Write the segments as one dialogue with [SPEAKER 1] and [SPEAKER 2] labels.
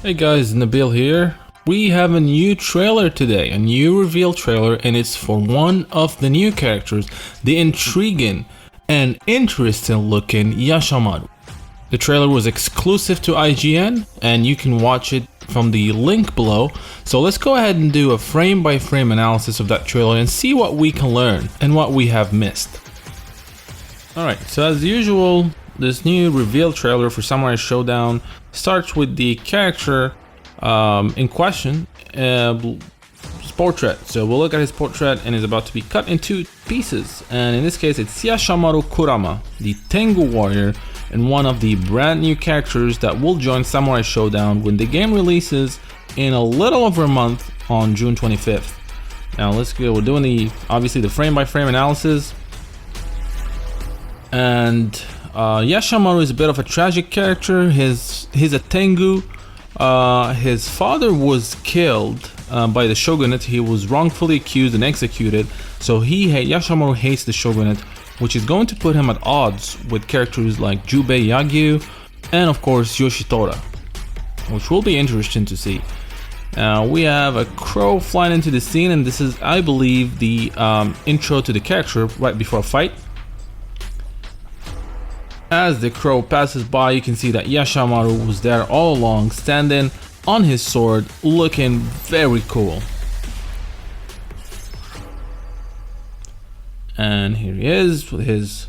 [SPEAKER 1] Hey guys, Nabil here. We have a new trailer today, a new reveal trailer, and it's for one of the new characters, the intriguing and interesting looking Yashamaru. The trailer was exclusive to IGN and you can watch it from the link below. So let's go ahead and do a frame by frame analysis of that trailer and see what we can learn and what we have missed. Alright, so as usual, this new reveal trailer for Samurai Shodown starts with the character in question, his portrait. So we'll look at his portrait and it's about to be cut into pieces. And in this case, it's Yashamaru Kurama, the Tengu warrior, and one of the brand new characters that will join Samurai Shodown when the game releases in a little over a month on June 25th. Now let's go. We're doing obviously the frame by frame analysis. And Yashamaru is a bit of a tragic character. He's a Tengu. His father was killed by the shogunate. He was wrongfully accused and executed. So Yashamaru hates the shogunate, which is going to put him at odds with characters like Jubei Yagyu and of course Yoshitora, which will be interesting to see. We have a crow flying into the scene, and this is, I believe, the intro to the character right before a fight. As the crow passes by, you can see that Yashamaru was there all along, standing on his sword, looking very cool. And here he is with his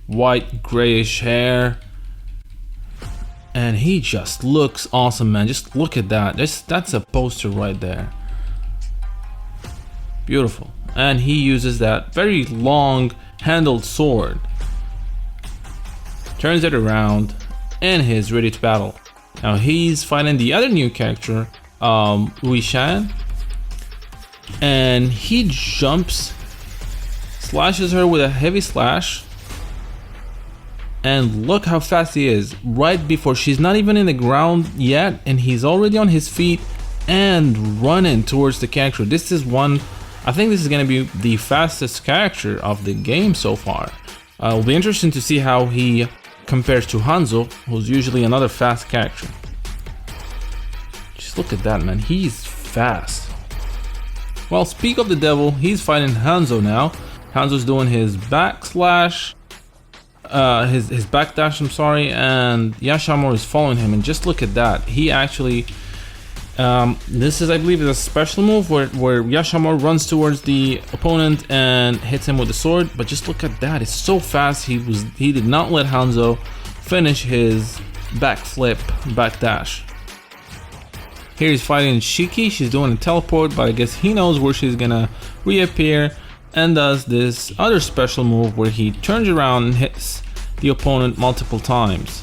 [SPEAKER 1] white grayish hair. And he just looks awesome, man. Just look at that. That's a poster right there. Beautiful. And he uses that very long handled sword. Turns it around and he's ready to battle. Now he's fighting the other new character, Ui Shan, and he jumps, slashes her with a heavy slash, and look how fast he is. Right before she's not even in the ground yet, and he's already on his feet and running towards the character. This is one, I think this is going to be the fastest character of the game so far. It'll be interesting to see how he compares to Hanzo, who's usually another fast character. Just look at that, man. He's fast. Well, speak of the devil, he's fighting Hanzo now. Hanzo's doing his backslash, his backdash, I'm sorry, and Yashamaru is following him. And just look at that. He actually, this is, I believe, is a special move where Yashamaru runs towards the opponent and hits him with the sword. But just look at that. It's so fast. He did not let Hanzo finish his backflip, backdash. Here he's fighting Shiki. She's doing a teleport, but I guess he knows where she's gonna reappear, and does this other special move where he turns around and hits the opponent multiple times.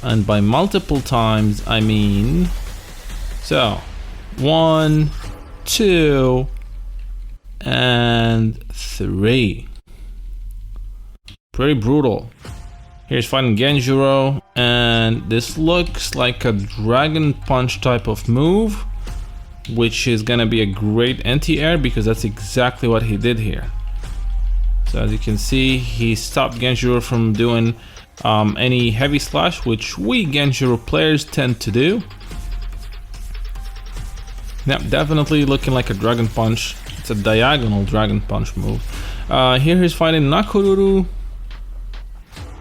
[SPEAKER 1] And by multiple times, I mean, so 1, 2, and 3. Pretty brutal. Here's fighting Genjuro, and this looks like a dragon punch type of move, which is gonna be a great anti-air because that's exactly what he did here. So as you can see, he stopped Genjuro from doing any heavy slash, which we Genjuro players tend to do. Yep, definitely looking like a dragon punch. It's a diagonal dragon punch move. Here he's fighting Nakoruru.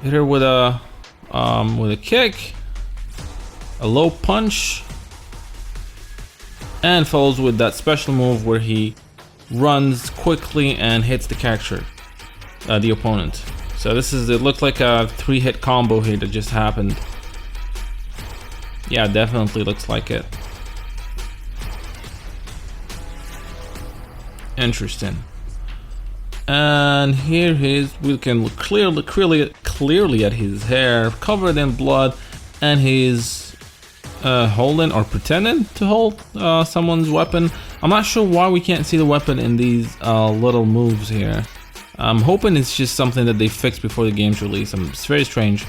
[SPEAKER 1] Hit her with a kick, a low punch, and follows with that special move where he runs quickly and hits the character, the opponent. So it looked like a 3-hit combo here that just happened. Yeah, definitely looks like it. Interesting. And here we can look clearly at his hair covered in blood, and he's holding or pretending to hold someone's weapon. I'm not sure why we can't see the weapon in these little moves here. I'm hoping it's just something that they fixed before the game's release. It's very strange.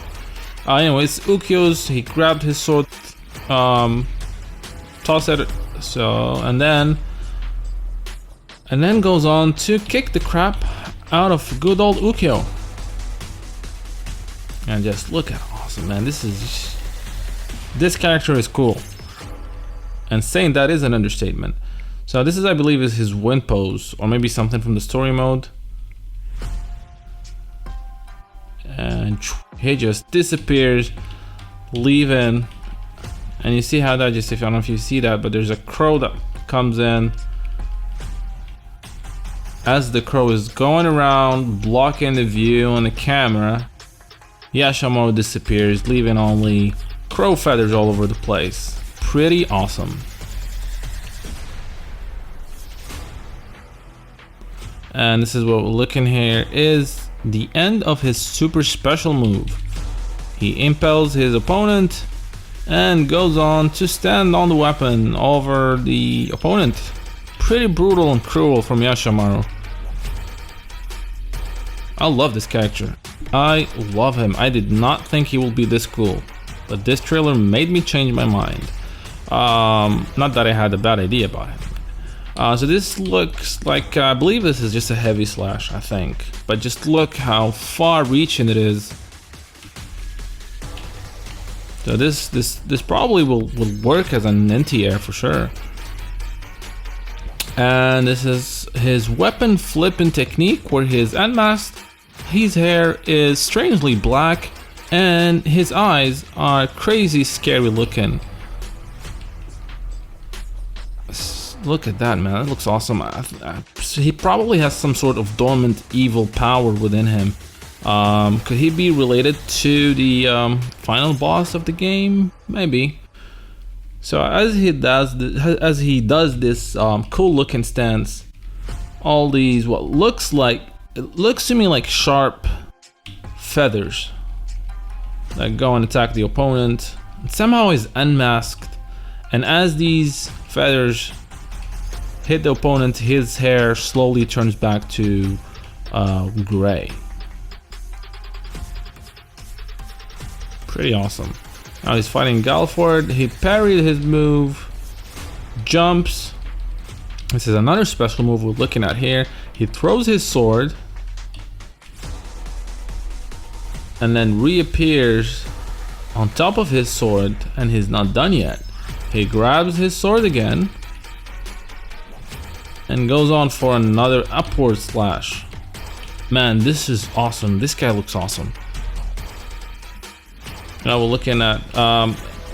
[SPEAKER 1] Anyways, Ukyo's, he grabbed his sword, tossed it, and then goes on to kick the crap out of good old Ukyo. And just look at awesome, man. This character is cool. And saying that is an understatement. So this is, I believe, is his win pose, or maybe something from the story mode. And he just disappears, leaving. And you see how that just, if I don't know if you see that, but there's a crow that comes in. As the crow is going around, blocking the view on the camera, Yashamaru disappears, leaving only crow feathers all over the place. Pretty awesome. And this is what we're looking here is the end of his super special move. He impels his opponent and goes on to stand on the weapon over the opponent. Pretty brutal and cruel from Yashamaru. I love this character. I love him. I did not think he would be this cool, but this trailer made me change my mind. Not that I had a bad idea about him. So this looks like, I believe this is just a heavy slash, I think. But just look how far reaching it is. So this probably will work as an anti-air for sure. And this is his weapon flipping technique, where his unmasked, his hair is strangely black and his eyes are crazy scary looking. Look at that, man. That looks awesome. He probably has some sort of dormant evil power within him. Could he be related to the final boss of the game? Maybe. So as he does this cool looking stance, all these what looks like, it looks to me like sharp feathers that go and attack the opponent. And somehow he's unmasked, and as these feathers hit the opponent, his hair slowly turns back to gray. Pretty awesome. Now he's fighting Galford. He parried his move, jumps. This is another special move we're looking at here. He throws his sword and then reappears on top of his sword, and he's not done yet. He grabs his sword again and goes on for another upward slash. Man, this is awesome. This guy looks awesome. Now we're looking at,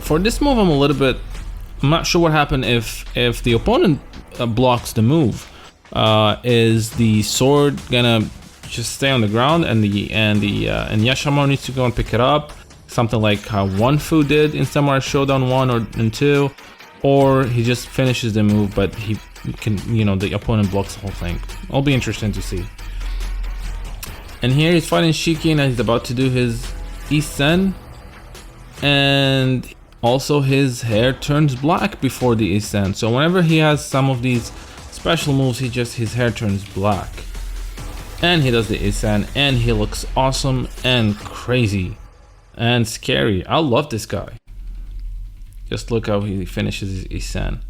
[SPEAKER 1] for this move I'm not sure what happened if the opponent blocks the move. Is the sword gonna just stay on the ground and Yashamaru needs to go and pick it up? Something like how One-Fu did in Samurai Shodown 1 or 2, or he just finishes the move but he can, the opponent blocks the whole thing. It'll be interesting to see. And here he's fighting Shiki and he's about to do his Isen. And also his hair turns black before the Isen. So whenever he has some of these special moves, his hair turns black. And he does the Isen and he looks awesome and crazy and scary. I love this guy. Just look how he finishes his Isen.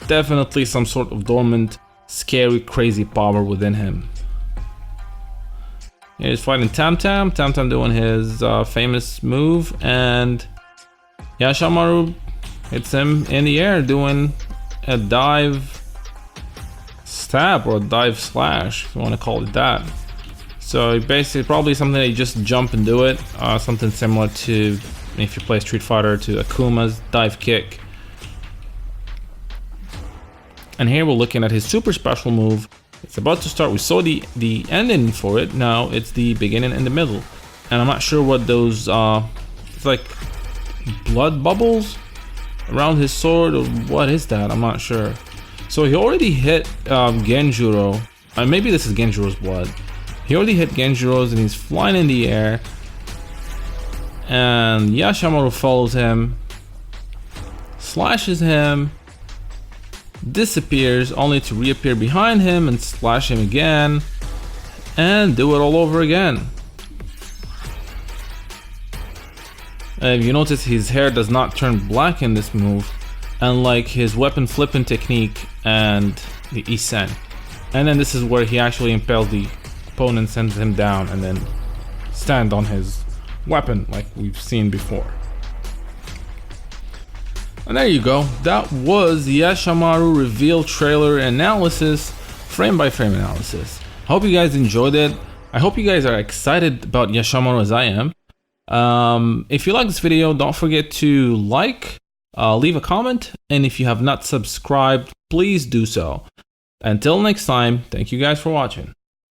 [SPEAKER 1] Definitely some sort of dormant, scary, crazy power within him. He's fighting Tam Tam doing his famous move, and Yashamaru hits him in the air doing a dive stab or a dive slash, if you want to call it that. So basically probably something that you just jump and do it, something similar to, if you play Street Fighter, to Akuma's dive kick. And here we're looking at his super special move. It's about to start. We saw the ending for it. Now it's the beginning and the middle. And I'm not sure what those it's like blood bubbles around his sword, or what is that? I'm not sure. So he already hit Genjuro. Maybe this is Genjuro's blood. He already hit Genjuro's and he's flying in the air. And Yashamaru follows him, slashes him, disappears, only to reappear behind him and slash him again and do it all over again. If you notice, his hair does not turn black in this move, unlike his weapon flipping technique and the Isen. And then this is where he actually impels the opponent, sends him down, and then stand on his weapon like we've seen before. And there you go. That was Yashamaru reveal trailer analysis, frame by frame analysis. Hope you guys enjoyed it. I hope you guys are excited about Yashamaru as I am. If you like this video, don't forget to like, leave a comment, and if you have not subscribed, please do so. Until next time, thank you guys for watching.